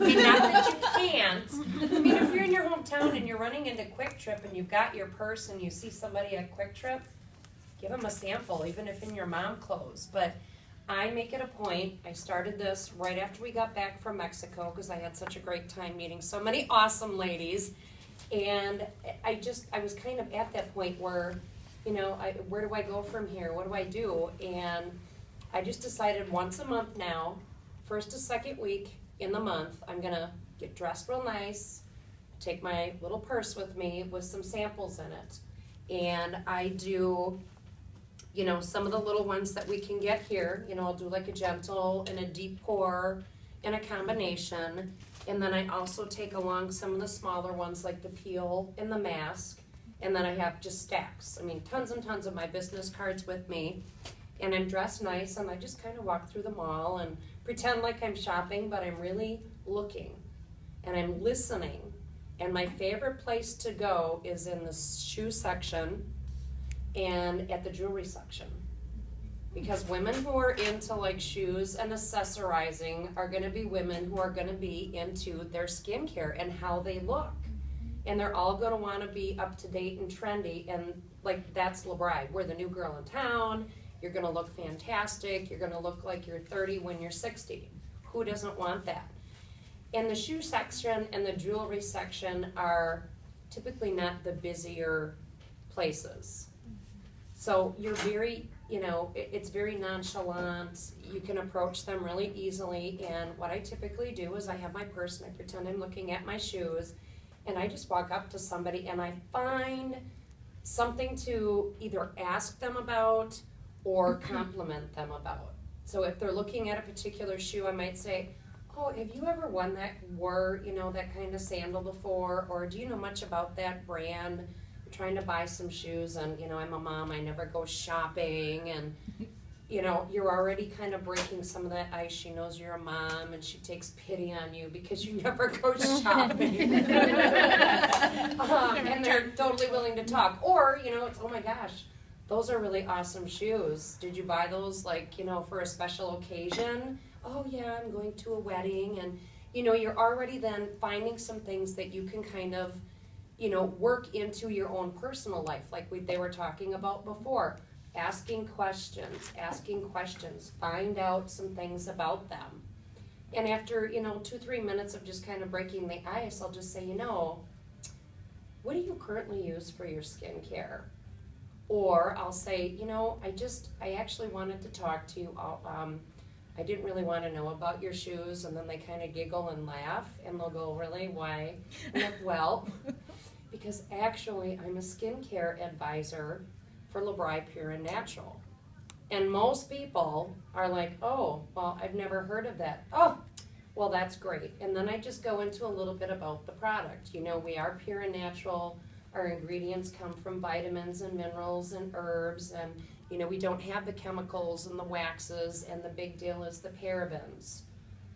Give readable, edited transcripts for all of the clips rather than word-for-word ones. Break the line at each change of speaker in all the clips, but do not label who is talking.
And not that you can't. I mean, if you're in your hometown and you're running into Quick Trip and you've got your purse and you see somebody at Quick Trip, give them a sample, even if in your mom clothes. But I make it a point. I started this right after we got back from Mexico because I had such a great time meeting so many awesome ladies. And I was kind of at that point where, you know, where do I go from here? What do I do? And I just decided once a month now, first to second week in the month, I'm gonna get dressed real nice, take my little purse with me with some samples in it. And I do, you know, some of the little ones that we can get here. You know, I'll do like a gentle and a deep pour and a combination. And then I also take along some of the smaller ones like the peel and the mask. And then I have just stacks. I mean, tons and tons of my business cards with me. And I'm dressed nice and I just kind of walk through the mall and pretend like I'm shopping, but I'm really looking and I'm listening. And my favorite place to go is in the shoe section and at the jewelry section. Because women who are into like shoes and accessorizing are gonna be women who are gonna be into their skincare and how they look. And they're all gonna wanna be up to date and trendy, and like that's LBRI. We're the new girl in town. You're gonna look fantastic. You're gonna look like you're 30 when you're 60. Who doesn't want that? And the shoe section and the jewelry section are typically not the busier places. So you're very, you know, it's very nonchalant. You can approach them really easily. And what I typically do is I have my purse and I pretend I'm looking at my shoes, and I just walk up to somebody and I find something to either ask them about or compliment them about. So if they're looking at a particular shoe, I might say, oh, have you ever wore, you know, that kind of sandal before? Or do you know much about that brand? I'm trying to buy some shoes, and, you know, I'm a mom, I never go shopping, and, you know, you're already kind of breaking some of that ice. She knows you're a mom, and she takes pity on you because you never go shopping. And they're totally willing to talk. Or, you know, it's, oh my gosh, those are really awesome shoes. Did you buy those, like, you know, for a special occasion? Oh yeah, I'm going to a wedding. And, you know, you're already then finding some things that you can kind of, you know, work into your own personal life, like they were talking about before. Asking questions, find out some things about them. And after, you know, 2-3 minutes of just kind of breaking the ice, I'll just say, you know, what do you currently use for your skincare? Or I'll say, you know, I actually wanted to talk to you. I didn't really want to know about your shoes. And then they kind of giggle and laugh, and they'll go, really, why? I'm like, well, because actually I'm a skincare advisor for LBRI Pure and Natural. And most people are like, oh, well, I've never heard of that. Oh, well, that's great. And then I just go into a little bit about the product. You know, we are pure and natural. Our ingredients come from vitamins and minerals and herbs, and, you know, we don't have the chemicals and the waxes, and the big deal is the parabens.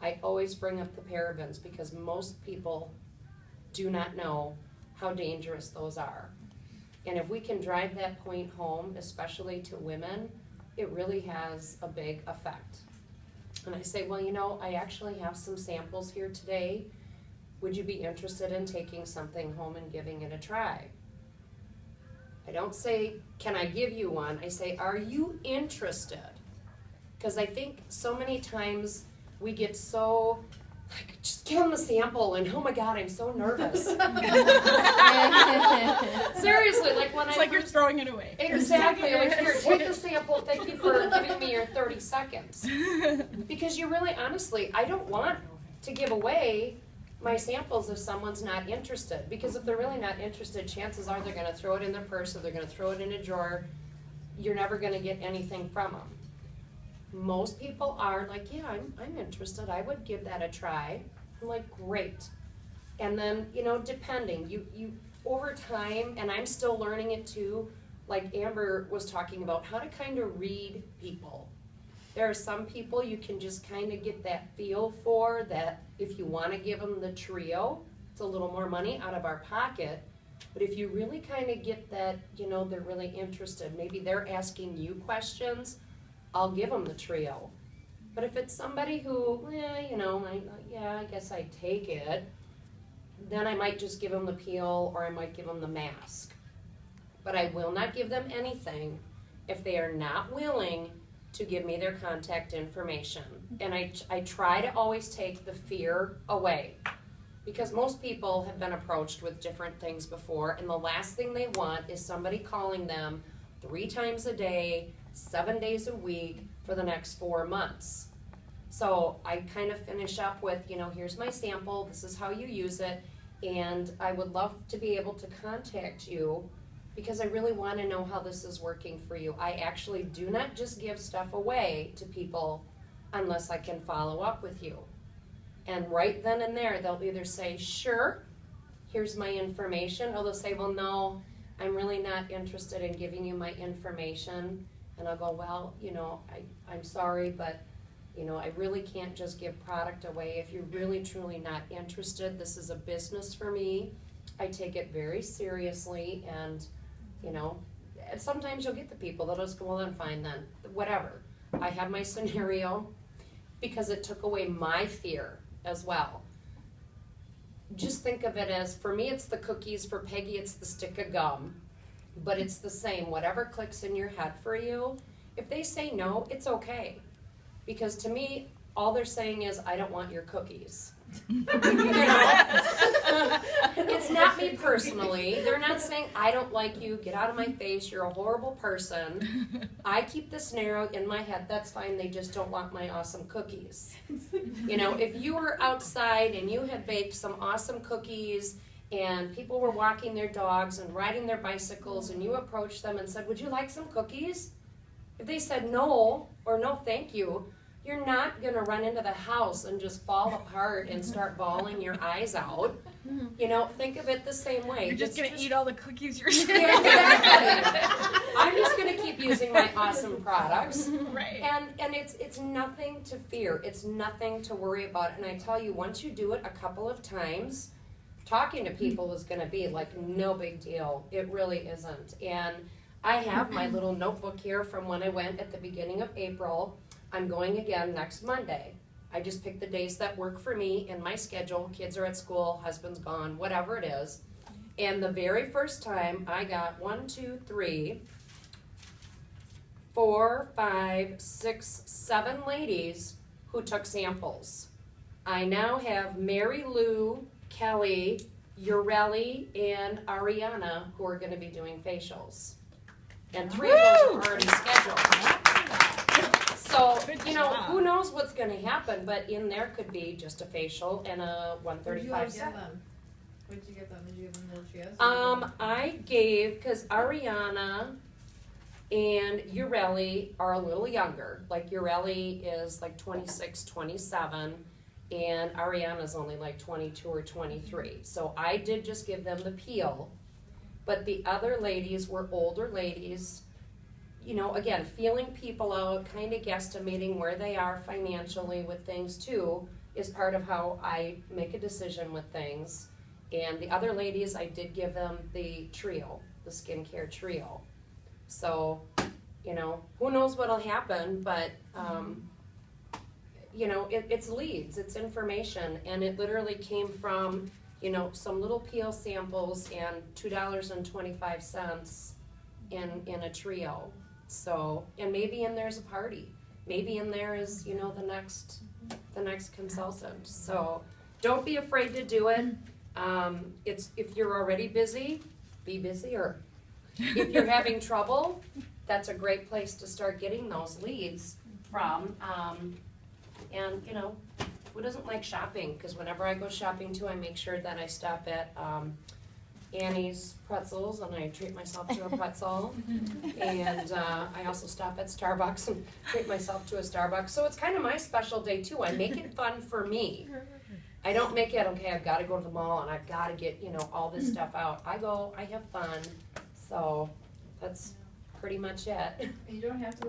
I always bring up the parabens because most people do not know how dangerous those are. And if we can drive that point home, especially to women, it really has a big effect. And I say, well, you know, I actually have some samples here today. Would you be interested in taking something home and giving it a try? I don't say, can I give you one? I say, are you interested? Because I think so many times we get so, like, just give them a sample, and oh my God, I'm so nervous. Seriously, like when
it's like you're throwing it away.
Exactly. Like, here, take the sample. Thank you for giving me your 30 seconds. Because you really, honestly, I don't want to give away my samples if someone's not interested. Because if they're really not interested, chances are they're going to throw it in their purse or they're going to throw it in a drawer. You're never going to get anything from them. Most people are like, yeah, I'm interested. I would give that a try. I'm like, great. And then, you know, depending, you over time, and I'm still learning it too, like Amber was talking about, how to kind of read people. There are some people you can just kind of get that feel for, that if you want to give them the trio, it's a little more money out of our pocket. But if you really kind of get that, you know, they're really interested, maybe they're asking you questions, I'll give them the trio. But if it's somebody who, I guess I'd take it, then I might just give them the peel or I might give them the mask. But I will not give them anything if they are not willing to give me their contact information. And I try to always take the fear away, because most people have been approached with different things before, and the last thing they want is somebody calling them 3 times a day, 7 days a week for the next 4 months. So I kind of finish up with, here's my sample, this is how you use it, and I would love to be able to contact you because I really want to know how this is working for you. I actually do not just give stuff away to people unless I can follow up with you. And right then and there, they'll either say, sure, here's my information, or they'll say, well, no, I'm really not interested in giving you my information. And I'll go, well, I'm sorry, but I really can't just give product away. If you're really, truly not interested, this is a business for me. I take it very seriously, and, and sometimes you'll get the people that'll just go, well, then fine then, whatever. I have my scenario because it took away my fear as well. Just think of it as, for me, it's the cookies. For Peggy, it's the stick of gum. But it's the same. Whatever clicks in your head for you, if they say no, it's okay. Because to me, all they're saying is, I don't want your cookies. It's not me personally. They're not saying, I don't like you, get out of my face, you're a horrible person. I keep this narrow in my head, that's fine, they just don't want my awesome cookies. If you were outside and you had baked some awesome cookies and people were walking their dogs and riding their bicycles and you approached them and said, would you like some cookies? If they said no, or no thank you, you're not going to run into the house and just fall apart and start bawling your eyes out. Think of it the same way.
You're just going to eat all the cookies you're
saying. Yeah, exactly. I'm just going to keep using my awesome products.
Right.
And it's nothing to fear. It's nothing to worry about. And I tell you, once you do it a couple of times, talking to people is going to be like no big deal. It really isn't. And I have my little notebook here from when I went at the beginning of April. I'm going again next Monday. I just pick the days that work for me in my schedule. Kids are at school, husband's gone, whatever it is. And the very first time I got 1, 2, 3, 4, 5, 6, 7 ladies who took samples. I now have Mary Lou, Kelly, Ureli, and Ariana who are going to be doing facials. And 3 of those are already scheduled. So, who knows what's going to happen, but in there could be just a facial and a 135 set.
What did you give them? Did you give them little trios?
I gave, because Ariana and Ureli are a little younger. Like, Ureli is like 26, 27, and Ariana's only like 22 or 23. So I did just give them the peel, but the other ladies were older ladies. Again, feeling people out, kind of guesstimating where they are financially with things too, is part of how I make a decision with things. And the other ladies, I did give them the trio, the skincare trio. So, who knows what'll happen, but, it's leads, it's information, and it literally came from, some little peel samples and $2.25 in a trio. So, and maybe in there's a party. Maybe in there is, the next consultant. So don't be afraid to do it. If you're already busy, be busier. If you're having trouble, that's a great place to start getting those leads from. And who doesn't like shopping? Because whenever I go shopping too, I make sure that I stop at Annie's Pretzels, and I treat myself to a pretzel. And I also stop at Starbucks and treat myself to a Starbucks. So it's kind of my special day too. I make it fun for me. I don't make it, okay, I've got to go to the mall and I've got to get, all this stuff out. I go, I have fun. So that's pretty much it.
You don't have to